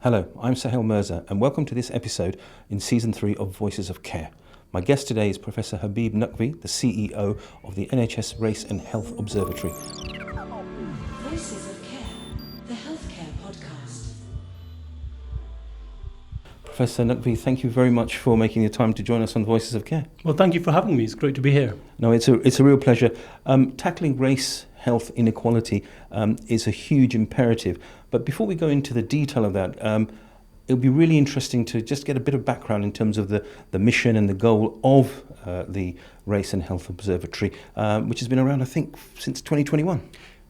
Hello, I'm Sahel Mirza, and welcome to this episode in Season 3 of Voices of Care. My guest today is Professor Habib Naqvi, the CEO of the NHS Race and Health Observatory. Voices of Care, the healthcare podcast. Professor Naqvi, thank you very much for making the time to join us on Voices of Care. Well, thank you for having me. It's great to be here. No, it's a real pleasure. Tackling race, health inequality is a huge imperative. But before we go into the detail of that, it would be really interesting to just get a bit of background in terms of the mission and the goal of the Race and Health Observatory, which has been around, I think, since 2021.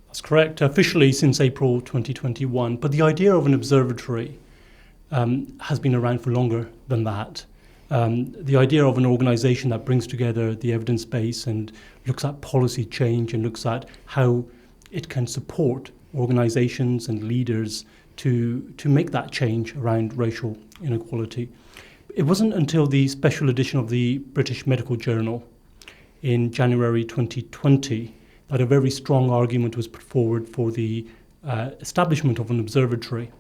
That's correct, officially since April 2021. But the idea of an observatory has been around for longer than that. The idea of an organisation that brings together the evidence base and looks at policy change and looks at how it can support organisations and leaders to make that change around racial inequality. It wasn't until the special edition of the British Medical Journal in January 2020 that a very strong argument was put forward for the establishment of an observatory.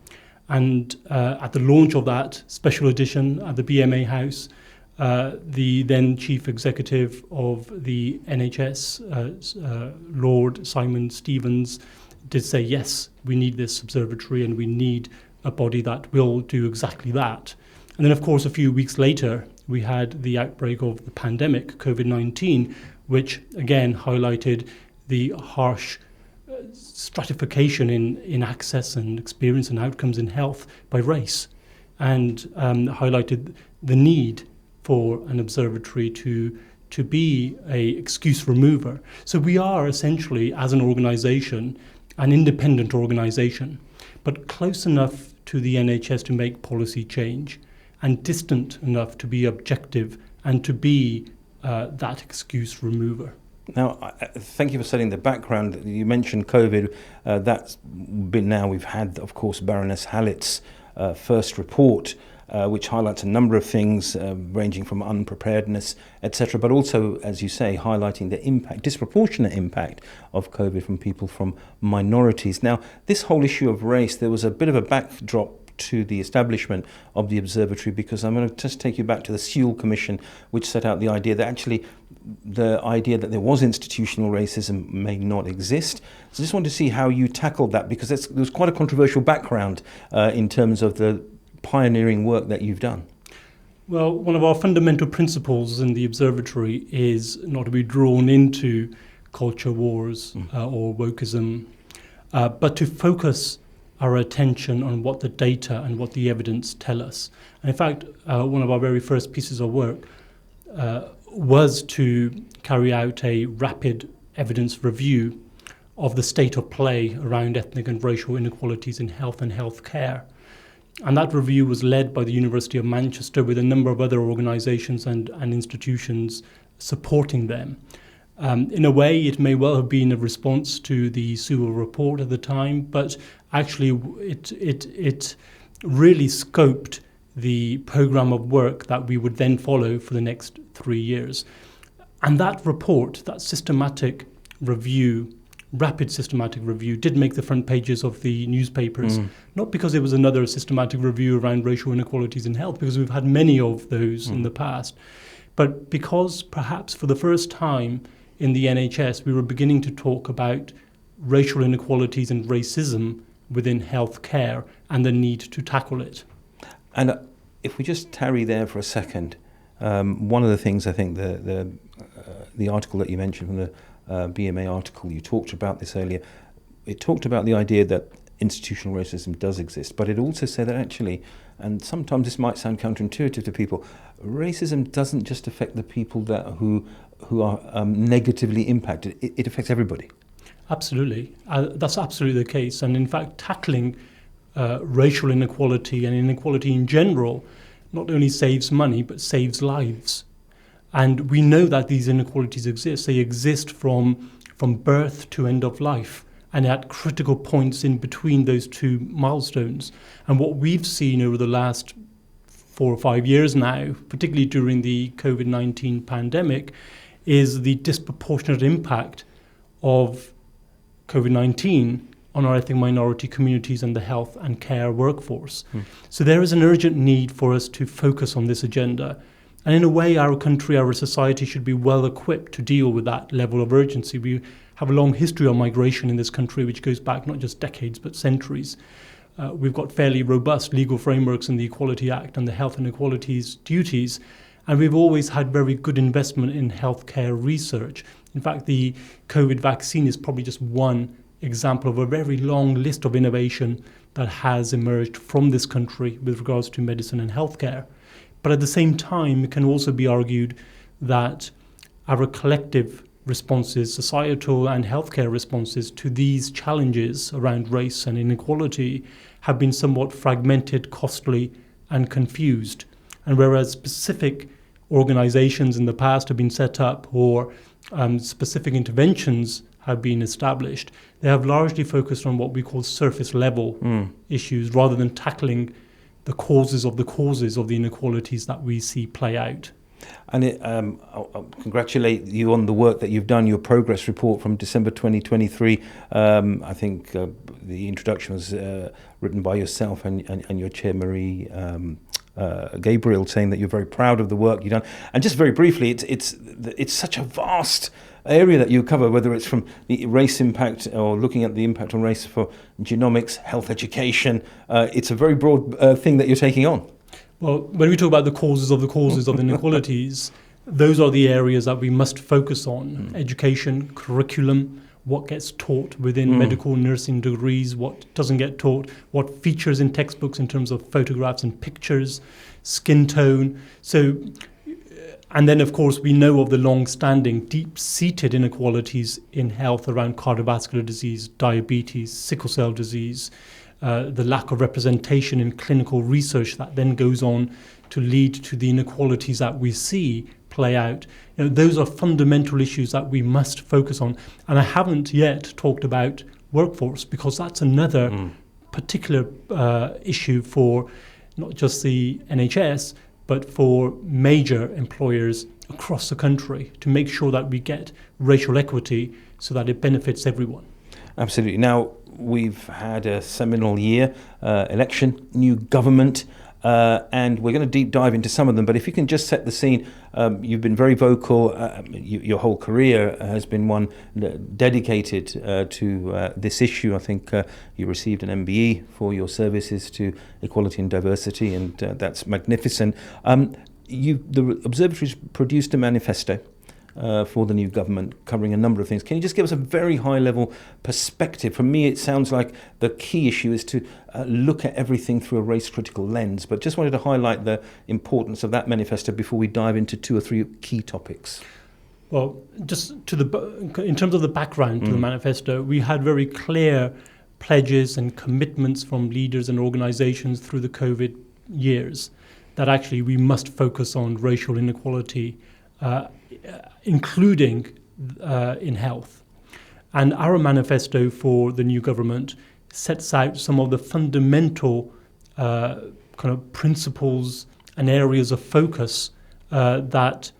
And at the launch of that special edition at the BMA House, the then chief executive of the NHS, Lord Simon Stevens, did say, yes, we need this observatory and we need a body that will do exactly that. And then, of course, a few weeks later, we had the outbreak of the pandemic, COVID-19, which again highlighted the harsh stratification in access and experience and outcomes in health by race, and highlighted the need for an observatory to be an excuse remover. So we are essentially, as an organisation, an independent organisation, but close enough to the NHS to make policy change and distant enough to be objective and to be that excuse remover. Now, thank you for setting the background. You mentioned COVID. That's been now, we've had, of course, Baroness Hallett's first report, which highlights a number of things ranging from unpreparedness, etc., but also, as you say, highlighting the impact, disproportionate impact of COVID from people from minorities. Now, this whole issue of race, there was a bit of a backdrop to the establishment of the observatory, because I'm going to just take you back to the Sewell Commission, which set out the idea that there was institutional racism may not exist. So I just wanted to see how you tackled that, because there was quite a controversial background in terms of the pioneering work that you've done. Well, one of our fundamental principles in the observatory is not to be drawn into culture wars or wokeism, but to focus our attention on what the data and what the evidence tell us. And in fact, one of our very first pieces of work was to carry out a rapid evidence review of the state of play around ethnic and racial inequalities in health and healthcare. And that review was led by the University of Manchester, with a number of other organisations and institutions supporting them. In a way, it may well have been a response to the Sewell report at the time, but actually it really scoped the programme of work that we would then follow for the next 3 years. And that report, that systematic review, rapid systematic review, did make the front pages of the newspapers, not because it was another systematic review around racial inequalities in health, because we've had many of those in the past, but because perhaps for the first time in the NHS we were beginning to talk about racial inequalities and racism within healthcare and the need to tackle it. And if we just tarry there for a second, one of the things I think the article that you mentioned from the BMA article, you talked about this earlier, it talked about the idea that institutional racism does exist, but it also said that actually, and sometimes this might sound counterintuitive to people, racism doesn't just affect the people who are negatively impacted, it affects everybody. Absolutely. That's absolutely the case. And in fact, tackling racial inequality and inequality in general not only saves money, but saves lives. And we know that these inequalities exist. They exist from birth to end of life, and at critical points in between those two milestones. And what we've seen over the last 4 or 5 years now, particularly during the COVID-19 pandemic, is the disproportionate impact of COVID-19 on our ethnic minority communities and the health and care workforce. So there is an urgent need for us to focus on this agenda. And in a way, our country, our society should be well equipped to deal with that level of urgency. We have a long history of migration in this country, which goes back not just decades, but centuries. We've got fairly robust legal frameworks in the Equality Act and the Health Inequalities duties, and we've always had very good investment in healthcare research. In fact, the COVID vaccine is probably just one example of a very long list of innovation that has emerged from this country with regards to medicine and healthcare. But at the same time, it can also be argued that our collective responses, societal and healthcare responses to these challenges around race and inequality have been somewhat fragmented, costly, and confused. And whereas specific organizations in the past have been set up or specific interventions have been established, they have largely focused on what we call surface level issues rather than tackling the causes of the inequalities that we see play out. And I'll congratulate you on the work that you've done, your progress report from December 2023. I think the introduction was written by yourself and your chair, Marie Gabriel, saying that you're very proud of the work you've done. And just very briefly, it's such a vast area that you cover, whether it's from the race impact or looking at the impact on race for genomics, health education. It's a very broad thing that you're taking on. Well, when we talk about the causes of inequalities, those are the areas that we must focus on. Education, curriculum, what gets taught within medical nursing degrees, what doesn't get taught, what features in textbooks in terms of photographs and pictures, skin tone. And then, of course, we know of the long-standing, deep-seated inequalities in health around cardiovascular disease, diabetes, sickle cell disease, the lack of representation in clinical research that then goes on to lead to the inequalities that we see play out. Those are fundamental issues that we must focus on. And I haven't yet talked about workforce, because that's another particular issue for not just the NHS, but for major employers across the country, to make sure that we get racial equity so that it benefits everyone. Absolutely. Now, we've had a seminal year, election, new government, and we're going to deep dive into some of them. But if you can just set the scene, you've been very vocal. Your whole career has been one dedicated to this issue. I think you received an MBE for your services to equality and diversity, and that's magnificent. The Observatory's produced a manifesto for the new government, covering a number of things. Can you just give us a very high-level perspective? For me, it sounds like the key issue is to look at everything through a race-critical lens, but just wanted to highlight the importance of that manifesto before we dive into 2 or 3 key topics. Well, just in terms of the background to the manifesto, we had very clear pledges and commitments from leaders and organizations through the COVID years that actually we must focus on racial inequality, including in health. And our manifesto for the new government sets out some of the fundamental kind of principles and areas of focus that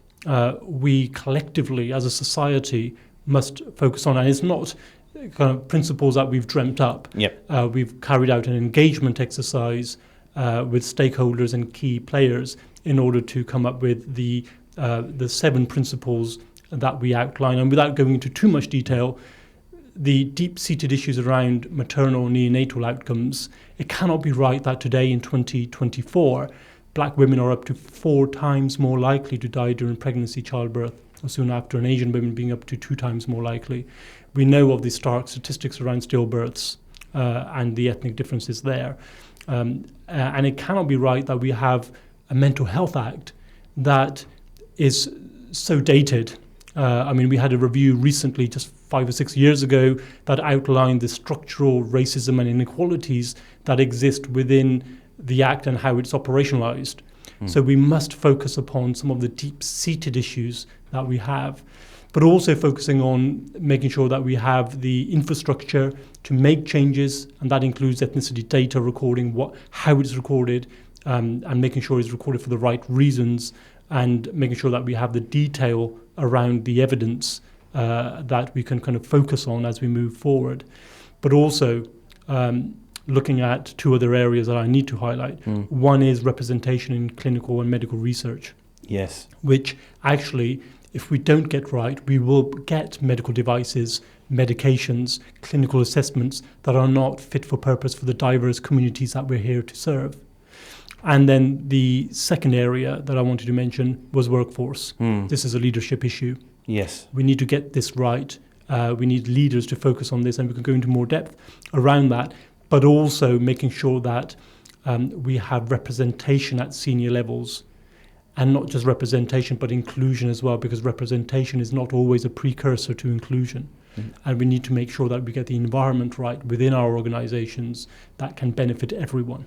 we collectively as a society must focus on. And it's not kind of principles that we've dreamt up. Yep. We've carried out an engagement exercise with stakeholders and key players in order to come up with the 7 principles that we outline. And without going into too much detail, the deep-seated issues around maternal and neonatal outcomes, it cannot be right that today in 2024, black women are up to 4 times more likely to die during pregnancy, childbirth, or soon after, and Asian women being up to 2 times more likely. We know of the stark statistics around stillbirths and the ethnic differences there. And it cannot be right that we have a Mental Health Act that is so dated. We had a review recently, just 5 or 6 years ago, that outlined the structural racism and inequalities that exist within the Act and how it's operationalized. So we must focus upon some of the deep-seated issues that we have, but also focusing on making sure that we have the infrastructure to make changes, and that includes ethnicity data recording, how it's recorded, and making sure it's recorded for the right reasons, and making sure that we have the detail around the evidence that we can kind of focus on as we move forward. but also looking at two other areas that I need to highlight. One is representation in clinical and medical research. Yes. Which actually, if we don't get right, we will get medical devices, medications, clinical assessments that are not fit for purpose for the diverse communities that we're here to serve. And then the second area that I wanted to mention was workforce. This is a leadership issue. Yes. We need to get this right. We need leaders to focus on this, and we can go into more depth around that, but also making sure that we have representation at senior levels, and not just representation, but inclusion as well, because representation is not always a precursor to inclusion. And we need to make sure that we get the environment right within our organisations that can benefit everyone.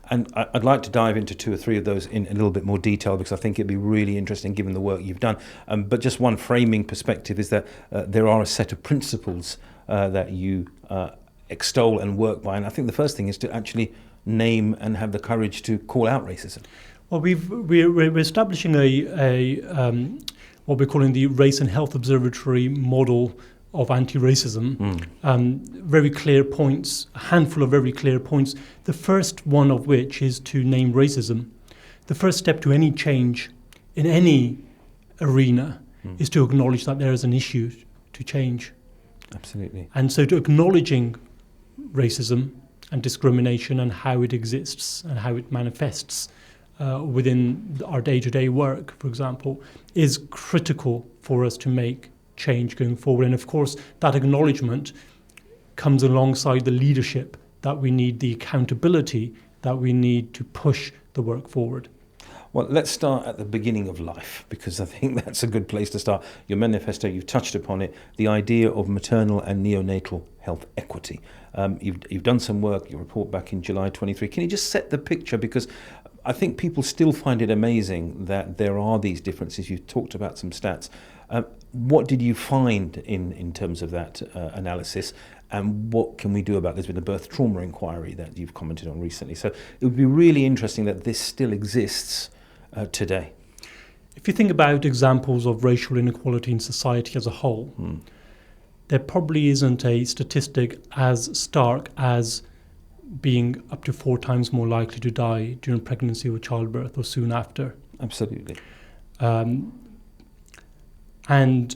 And I'd like to dive into two or three of those in a little bit more detail, because I think it'd be really interesting given the work you've done. But just one framing perspective is that there are a set of principles that you extol and work by. And I think the first thing is to actually name and have the courage to call out racism. Well, we're establishing a what we're calling the Race and Health Observatory model of anti-racism. Very clear points, a handful of very clear points. The first one of which is to name racism. The first step to any change in any arena is to acknowledge that there is an issue to change. Absolutely. And so to acknowledging racism and discrimination and how it exists and how it manifests within our day-to-day work, for example, is critical for us to make change going forward. And of course, that acknowledgement comes alongside the leadership that we need, the accountability that we need to push the work forward. Well, let's start at the beginning of life, because I think that's a good place to start. Your manifesto, you've touched upon it, the idea of maternal and neonatal health equity. You've done some work, your report back in July 23. Can you just set the picture? Because I think people still find it amazing that there are these differences. You talked about some stats. What did you find in terms of that analysis, and what can we do about this? There's been a birth trauma inquiry that you've commented on recently. So it would be really interesting that this still exists today. If you think about examples of racial inequality in society as a whole, there probably isn't a statistic as stark as being up to 4 times more likely to die during pregnancy or childbirth or soon after. Absolutely. And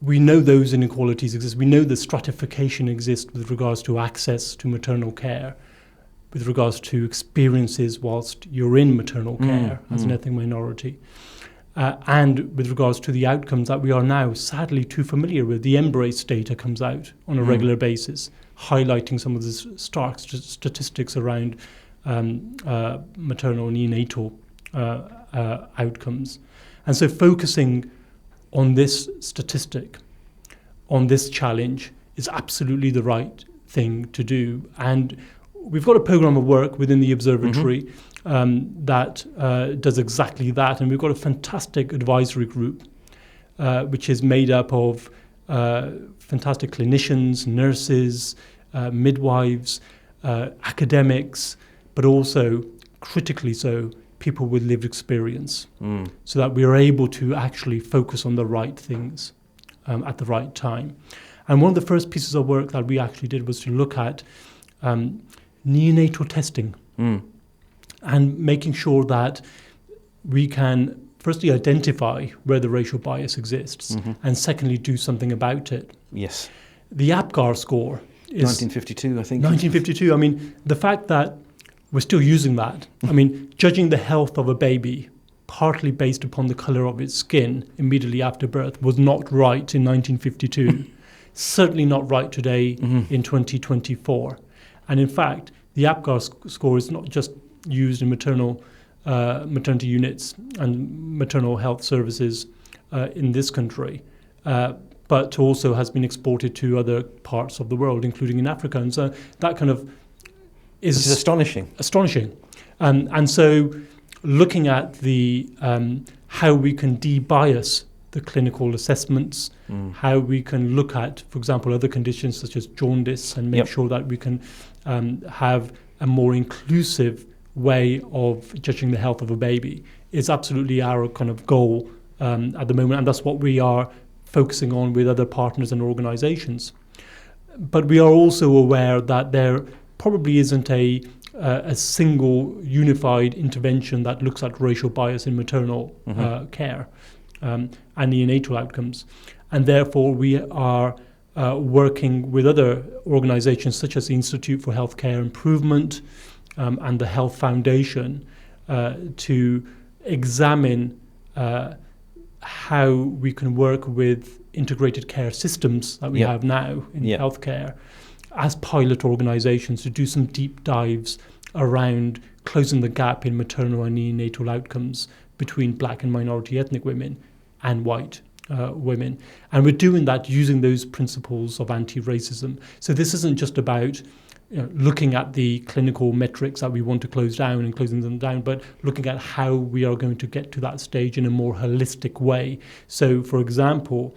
we know those inequalities exist. We know the stratification exists with regards to access to maternal care, with regards to experiences whilst you're in maternal care as an ethnic minority, and with regards to the outcomes that we are now sadly too familiar with. The Embrace data comes out on a regular basis, highlighting some of the stark statistics around maternal and neonatal outcomes. And so focusing on this statistic, on this challenge, is absolutely the right thing to do. And we've got a program of work within the Observatory that does exactly that. And we've got a fantastic advisory group, which is made up of fantastic clinicians, nurses, midwives, academics, but also, critically so, people with lived experience, so that we are able to actually focus on the right things at the right time. And one of the first pieces of work that we actually did was to look at neonatal testing and making sure that we can firstly identify where the racial bias exists and secondly do something about it. Yes. The APGAR score is 1952, I think. 1952. I mean, the fact that we're still using that. I mean, judging the health of a baby partly based upon the colour of its skin immediately after birth was not right in 1952. Certainly not right today in 2024. And in fact, the APGAR score is not just used in maternity units and maternal health services in this country, but also has been exported to other parts of the world, including in Africa. And so that kind of is astonishing. And so looking at the how we can de-bias the clinical assessments, how we can look at, for example, other conditions such as jaundice and make sure that we can have a more inclusive way of judging the health of a baby is absolutely our kind of goal at the moment. And that's what we are focusing on with other partners and organisations. but we are also aware that there probably isn't a single unified intervention that looks at racial bias in maternal care and neonatal outcomes. And therefore, we are working with other organizations such as the Institute for Healthcare Improvement and the Health Foundation to examine how we can work with integrated care systems that we have now in healthcare as pilot organizations to do some deep dives around closing the gap in maternal and neonatal outcomes between black and minority ethnic women and white women. And we're doing that using those principles of anti-racism. So this isn't just about looking at the clinical metrics that we want to close down and closing them down, but looking at how we are going to get to that stage in a more holistic way. So, for example,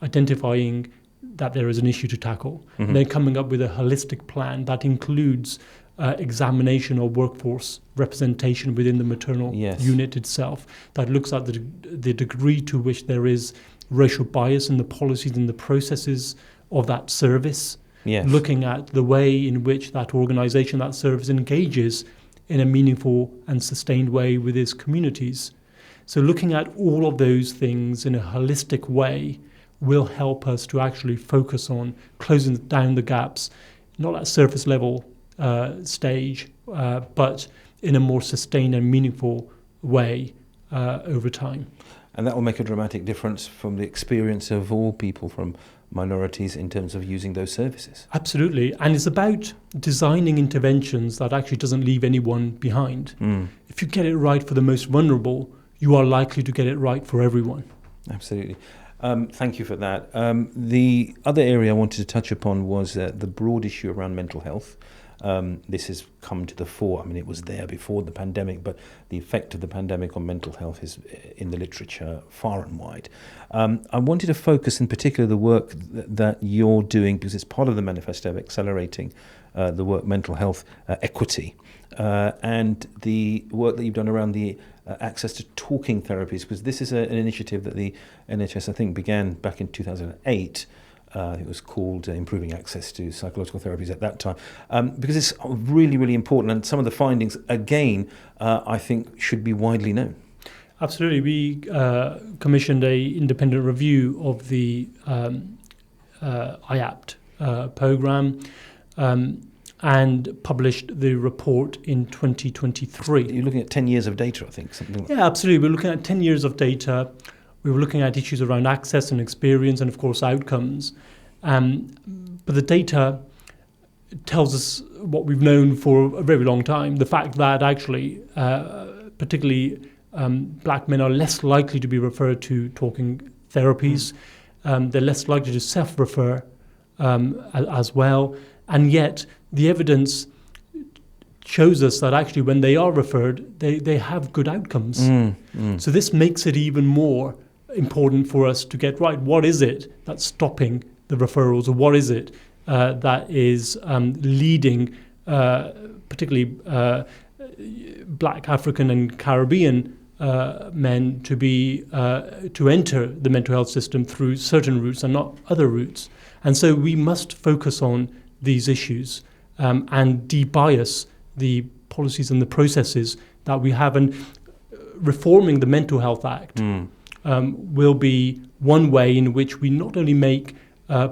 identifying that there is an issue to tackle, and then coming up with a holistic plan that includes examination of workforce representation within the maternal unit itself, that looks at the degree to which there is racial bias in the policies and the processes of that service, looking at the way in which that organisation, that service engages in a meaningful and sustained way with its communities. So looking at all of those things in a holistic way will help us to actually focus on closing down the gaps, not at surface level stage, but in a more sustained and meaningful way over time. And that will make a dramatic difference from the experience of all people from minorities in terms of using those services. Absolutely. And it's about designing interventions that actually doesn't leave anyone behind. If you get it right for the most vulnerable, you are likely to get it right for everyone. Absolutely. Thank you for that. The other area I wanted to touch upon was the broad issue around mental health. This has come to the fore. I mean, it was there before the pandemic, but the effect of the pandemic on mental health is in the literature far and wide. I wanted to focus in particular the work that you're doing, because it's part of the manifesto of accelerating the work mental health equity, and the work that you've done around the access to talking therapies, because this is an initiative that the NHS, I think, began back in 2008. It was called Improving Access to Psychological Therapies at that time, because it's really, really important. And some of the findings, again, I think should be widely known. Absolutely. We commissioned an independent review of the IAPT programme and published the report in 2023. You're looking at 10 years of data, I think, something like that. Yeah, absolutely. We're looking at 10 years of data. We were looking at issues around access and experience and, of course, outcomes. But the data tells us what we've known for a very long time, the fact that actually, particularly black men are less likely to be referred to talking therapies. They're less likely to self-refer as well. And yet the evidence shows us that actually when they are referred, they have good outcomes. So this makes it even more important for us to get right. What is it that's stopping the referrals, or what is it that is leading particularly black, African and Caribbean men to enter the mental health system through certain routes and not other routes? And so we must focus on these issues and de-bias the policies and the processes that we have. And reforming the Mental Health Act will be one way in which we not only make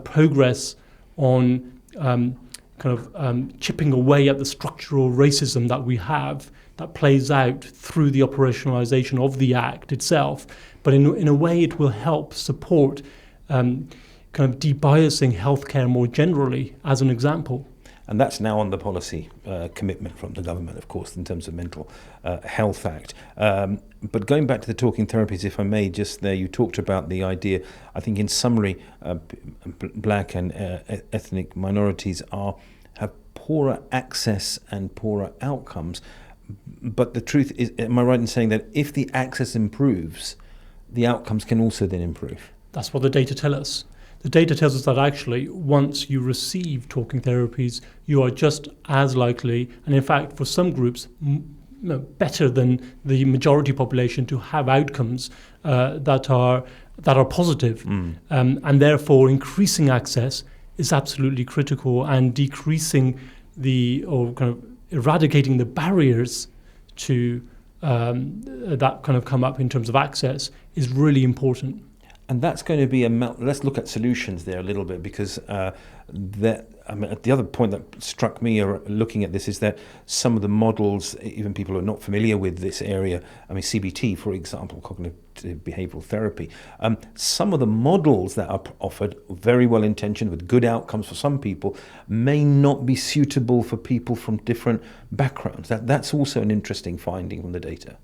progress on chipping away at the structural racism that we have that plays out through the operationalization of the Act itself, but in a way it will help support de-biasing healthcare more generally, as an example. And that's now on the policy commitment from the government, of course, in terms of Mental Health Act. But going back to the talking therapies, if I may, just there, you talked about the idea, I think in summary, black and ethnic minorities have poorer access and poorer outcomes. But the truth is, am I right in saying that if the access improves, the outcomes can also then improve? That's what the data tell us. The data tells us that actually once you receive talking therapies, you are just as likely, and in fact for some groups, better than the majority population, to have outcomes that are positive. And therefore increasing access is absolutely critical, and decreasing or kind of eradicating the barriers to that kind of come up in terms of access is really important. And that's going to be let's look at solutions there a little bit, because the other point that struck me looking at this is that some of the models, even people who are not familiar with this area, CBT, for example, cognitive behavioral therapy, some of the models that are offered, very well intentioned with good outcomes for some people, may not be suitable for people from different backgrounds. That's also an interesting finding from the data.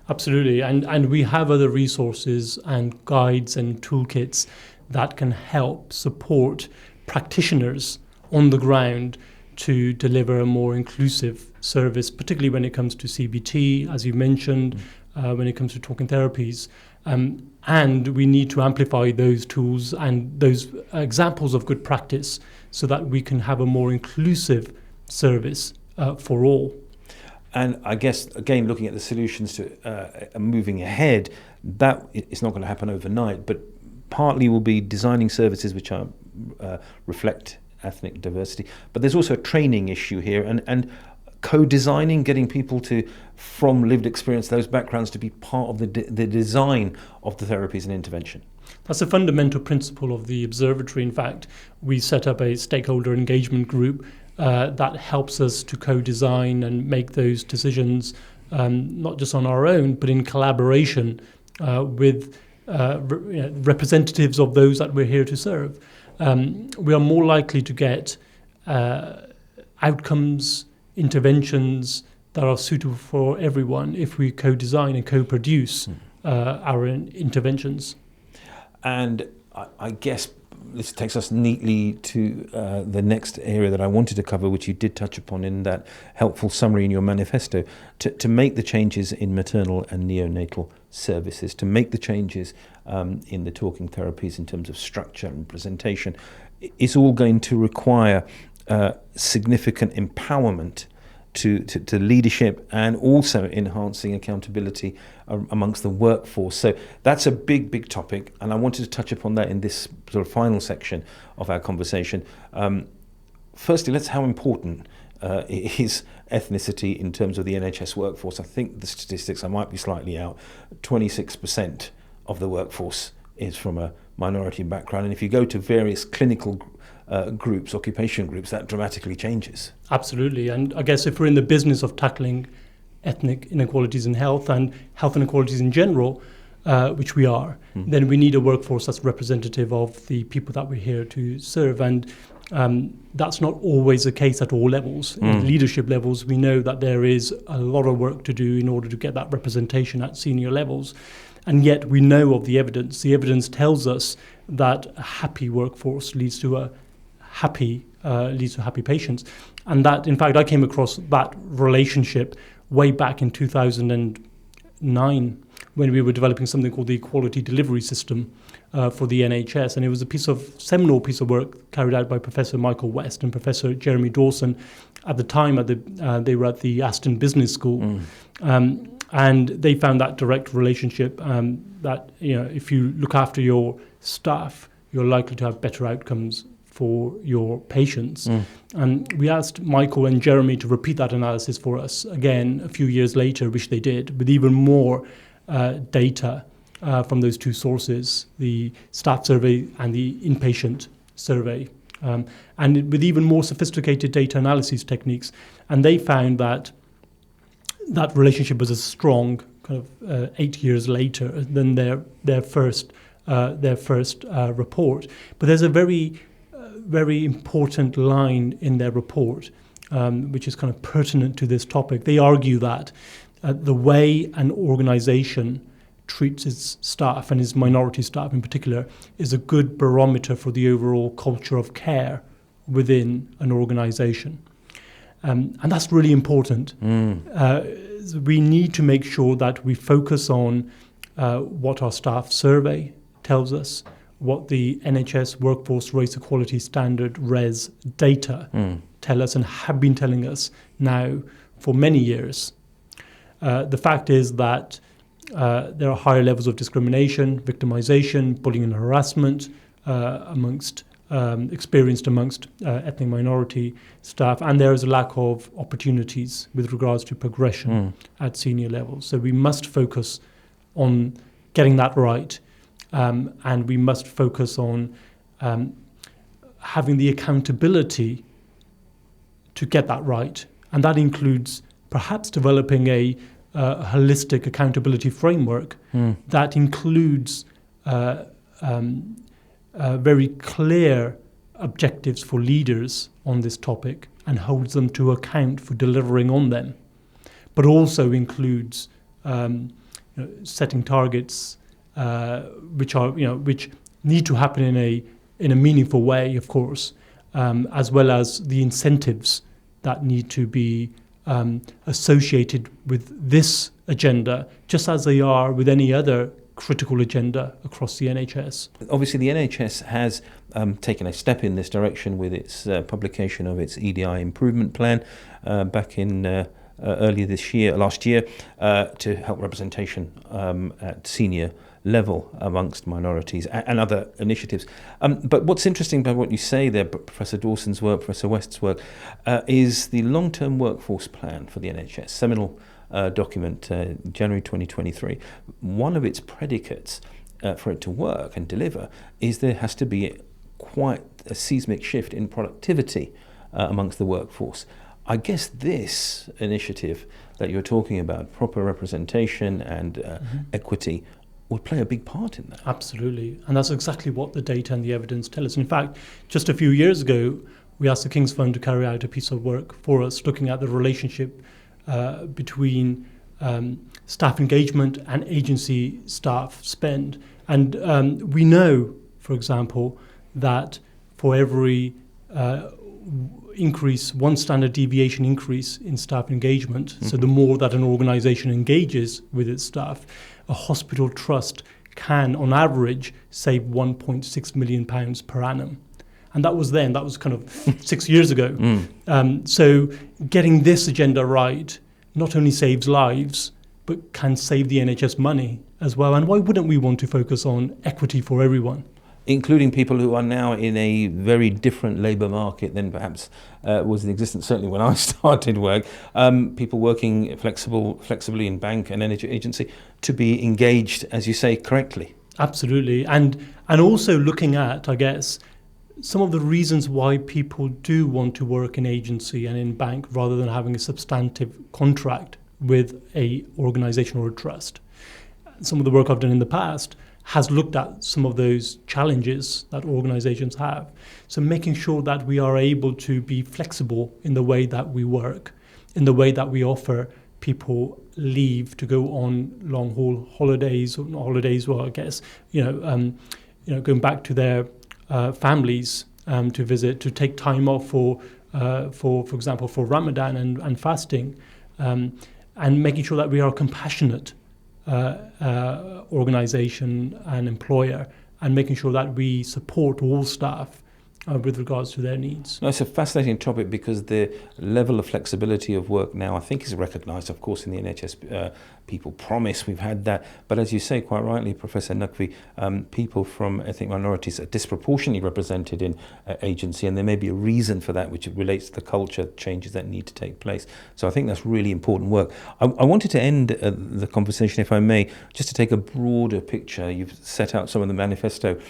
Absolutely, and we have other resources and guides and toolkits that can help support practitioners on the ground to deliver a more inclusive service, particularly when it comes to CBT, as you mentioned, when it comes to talking therapies. And we need to amplify those tools and those examples of good practice so that we can have a more inclusive service for all. And I guess, again, looking at the solutions to moving ahead, that it's not going to happen overnight, but partly will be designing services which are reflect ethnic diversity. But there's also a training issue here, and co-designing, getting people from lived experience, those backgrounds, to be part of the design of the therapies and intervention. That's a fundamental principle of the Observatory. In fact, we set up a stakeholder engagement group that helps us to co-design and make those decisions, not just on our own, but in collaboration with representatives of those that we're here to serve. We are more likely to get outcomes, interventions that are suitable for everyone if we co-design and co-produce our interventions. And I guess this takes us neatly to the next area that I wanted to cover, which you did touch upon in that helpful summary in your manifesto, to make the changes in maternal and neonatal services, to make the changes in the talking therapies in terms of structure and presentation, is all going to require significant empowerment to leadership, and also enhancing accountability amongst the workforce. So that's a big topic, and I wanted to touch upon that in this sort of final section of our conversation. Firstly, how important is ethnicity in terms of the NHS workforce? I think the statistics, I might be slightly out, 26% of the workforce is from a minority background, and if you go to various clinical groups, occupation groups, that dramatically changes. Absolutely, and I guess if we're in the business of tackling ethnic inequalities in health and health inequalities in general, which we are, then we need a workforce that's representative of the people that we're here to serve. And that's not always the case at all levels. In leadership levels, we know that there is a lot of work to do in order to get that representation at senior levels. And yet we know of the evidence. The evidence tells us that a happy workforce leads to happy patients. And that, in fact, I came across that relationship way back in 2009 when we were developing something called the Equality Delivery System for the NHS. And it was a seminal piece of work carried out by Professor Michael West and Professor Jeremy Dawson. At the time, they were at the Aston Business School. And they found that direct relationship that if you look after your staff, you're likely to have better outcomes for your patients. And we asked Michael and Jeremy to repeat that analysis for us again a few years later, which they did, with even more data from those two sources, the staff survey and the inpatient survey, and with even more sophisticated data analysis techniques. And they found that relationship was as strong kind of 8 years later than their first report. But there's a very important line in their report, which is kind of pertinent to this topic. They argue that the way an organization treats its staff, and its minority staff in particular, is a good barometer for the overall culture of care within an organization. And that's really important. We need to make sure that we focus on what our staff survey tells us, what the NHS Workforce Race Equality Standard RES data tell us and have been telling us now for many years. The fact is that there are higher levels of discrimination, victimization, bullying and harassment amongst experienced amongst ethnic minority staff, and there is a lack of opportunities with regards to progression at senior levels. So we must focus on getting that right, and we must focus on having the accountability to get that right. And that includes perhaps developing a holistic accountability framework that includes very clear objectives for leaders on this topic and holds them to account for delivering on them, but also includes setting targets which need to happen in a meaningful way, of course, as well as the incentives that need to be associated with this agenda, just as they are with any other critical agenda across the NHS. Obviously, the NHS has taken a step in this direction with its publication of its EDI improvement plan back in earlier last year, to help representation at senior level amongst minorities and other initiatives. But what's interesting about what you say there, Professor Dawson's work, Professor West's work, is the long-term workforce plan for the NHS, seminal document, January 2023. One of its predicates for it to work and deliver is there has to be quite a seismic shift in productivity amongst the workforce. I guess this initiative that you're talking about, proper representation and equity, would play a big part in that. Absolutely. And that's exactly what the data and the evidence tell us. In fact, just a few years ago, we asked the King's Fund to carry out a piece of work for us looking at the relationship between staff engagement and agency staff spend. And we know, for example, that for every one standard deviation increase in staff engagement, so the more that an organisation engages with its staff, a hospital trust can, on average, save £1.6 million per annum. And that was kind of 6 years ago. So getting this agenda right not only saves lives, but can save the NHS money as well. And why wouldn't we want to focus on equity for everyone? Including people who are now in a very different labour market than perhaps was in existence, certainly when I started work. People working flexibly in bank and energy agency to be engaged, as you say, correctly. Absolutely. And also looking at, I guess, some of the reasons why people do want to work in agency and in bank rather than having a substantive contract with a organisation or a trust. Some of the work I've done in the past has looked at some of those challenges that organisations have. So making sure that we are able to be flexible in the way that we work, in the way that we offer people leave to go on long-haul holidays, or not holidays, well, I guess, going back to their families to visit, to take time off for example, for Ramadan and fasting, and making sure that we are a compassionate organisation and employer, and making sure that we support all staff with regards to their needs. No, it's a fascinating topic because the level of flexibility of work now, I think, is recognised, of course, in the NHS. People promise, we've had that. But as you say quite rightly, Professor Naqvi, people from ethnic minorities are disproportionately represented in agency, and there may be a reason for that, which relates to the culture changes that need to take place. So I think that's really important work. I wanted to end the conversation, if I may, just to take a broader picture. You've set out some of the manifesto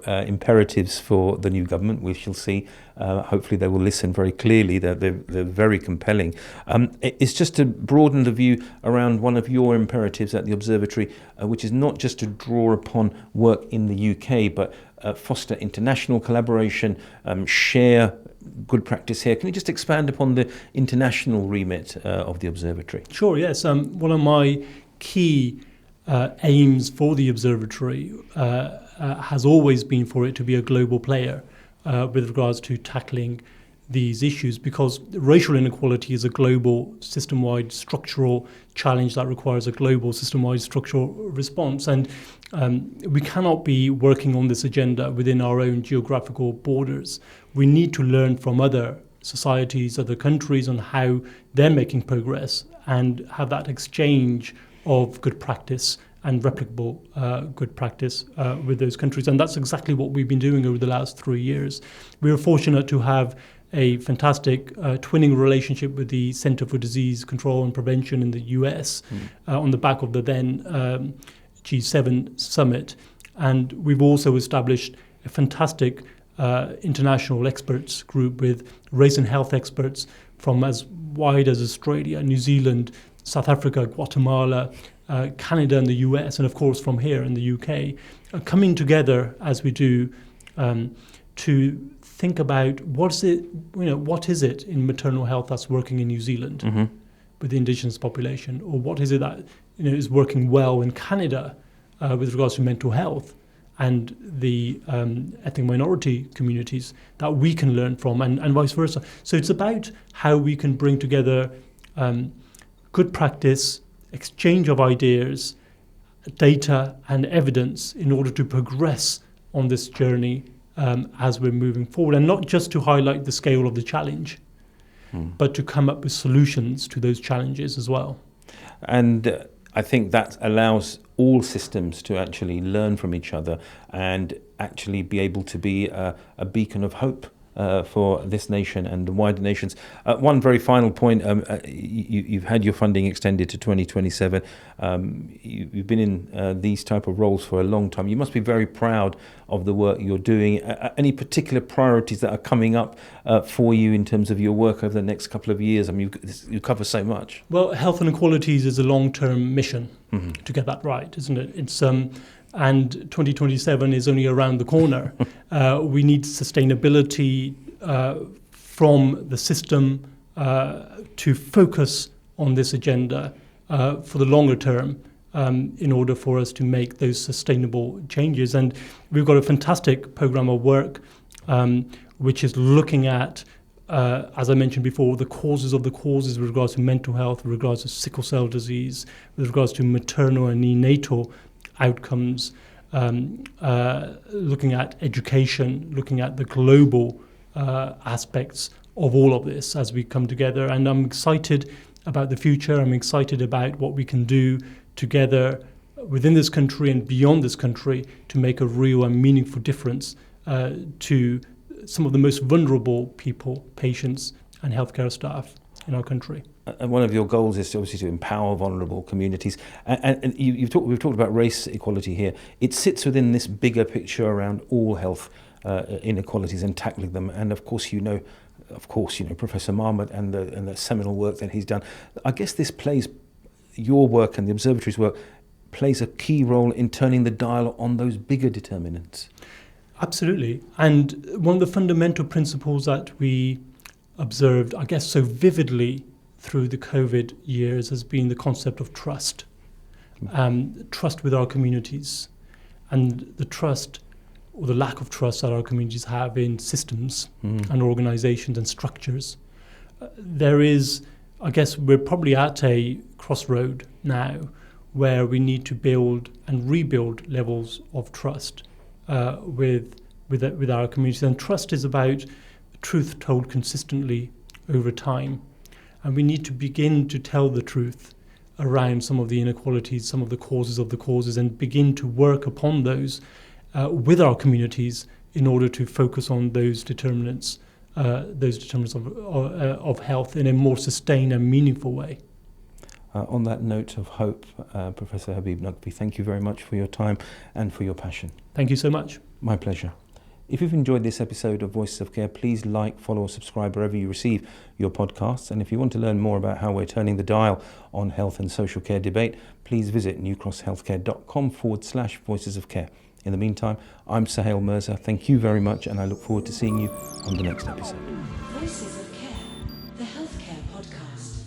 imperatives for the new government. We shall see. Hopefully they will listen very clearly. They're very compelling. It's just to broaden the view around one of your imperatives at the Observatory, which is not just to draw upon work in the UK, but foster international collaboration, share good practice here. Can you just expand upon the international remit of the Observatory? Sure, yes. One of my key aims for the Observatory has always been for it to be a global player with regards to tackling these issues, because racial inequality is a global, system-wide structural challenge that requires a global, system-wide structural response. And we cannot be working on this agenda within our own geographical borders. We need to learn from other societies, other countries, on how they're making progress, and have that exchange of good practice and replicable good practice with those countries. And that's exactly what we've been doing over the last 3 years. We were fortunate to have a fantastic twinning relationship with the Center for Disease Control and Prevention in the US on the back of the then G7 summit. And we've also established a fantastic international experts group with race and health experts from as wide as Australia, New Zealand, South Africa, Guatemala, Canada and the US, and of course from here in the UK, coming together as we do to think about what is it in maternal health that's working in New Zealand with the indigenous population, or what is it that is working well in Canada with regards to mental health and the ethnic minority communities that we can learn from, and vice versa. So it's about how we can bring together good practice, exchange of ideas, data and evidence in order to progress on this journey as we're moving forward, and not just to highlight the scale of the challenge, but to come up with solutions to those challenges as well. And I think that allows all systems to actually learn from each other and actually be able to be a beacon of hope for this nation and the wider nations. One very final point, you've had your funding extended to 2027. You've been in these type of roles for a long time. You must be very proud of the work you're doing. Any particular priorities that are coming up for you in terms of your work over the next couple of years? I mean, you cover so much. Well, health inequalities is a long-term mission to get that right, isn't it? It's and 2027 is only around the corner. We need sustainability from the system to focus on this agenda for the longer term in order for us to make those sustainable changes. And we've got a fantastic program of work which is looking at, as I mentioned before, the causes of the causes with regards to mental health, with regards to sickle cell disease, with regards to maternal and neonatal outcomes, looking at education, looking at the global aspects of all of this as we come together. And I'm excited about the future. I'm excited about what we can do together within this country and beyond this country to make a real and meaningful difference to some of the most vulnerable people, patients and healthcare staff in our country. And one of your goals is obviously to empower vulnerable communities. And we've talked about race equality here. It sits within this bigger picture around all health inequalities and tackling them. And of course, you know Professor Mahmood and the seminal work that he's done. I guess this plays, your work and the Observatory's work plays a key role in turning the dial on those bigger determinants. Absolutely. And one of the fundamental principles that we observed, I guess, so vividly through the COVID years has been the concept of trust. Trust with our communities, and the trust or the lack of trust that our communities have in systems and organizations and structures. There is, I guess, we're probably at a crossroad now where we need to build and rebuild levels of trust with our communities. And trust is about truth told consistently over time. And we need to begin to tell the truth around some of the inequalities, some of the causes, and begin to work upon those with our communities in order to focus on those determinants of health in a more sustained and meaningful way. On that note of hope, Professor Habib Naqvi, thank you very much for your time and for your passion. Thank you so much. My pleasure. If you've enjoyed this episode of Voices of Care, please like, follow or subscribe wherever you receive your podcasts. And if you want to learn more about how we're turning the dial on health and social care debate, please visit newcrosshealthcare.com/Voices of Care. In the meantime, I'm Sahel Mirza. Thank you very much, and I look forward to seeing you on the next episode. Voices of Care, the Healthcare Podcast.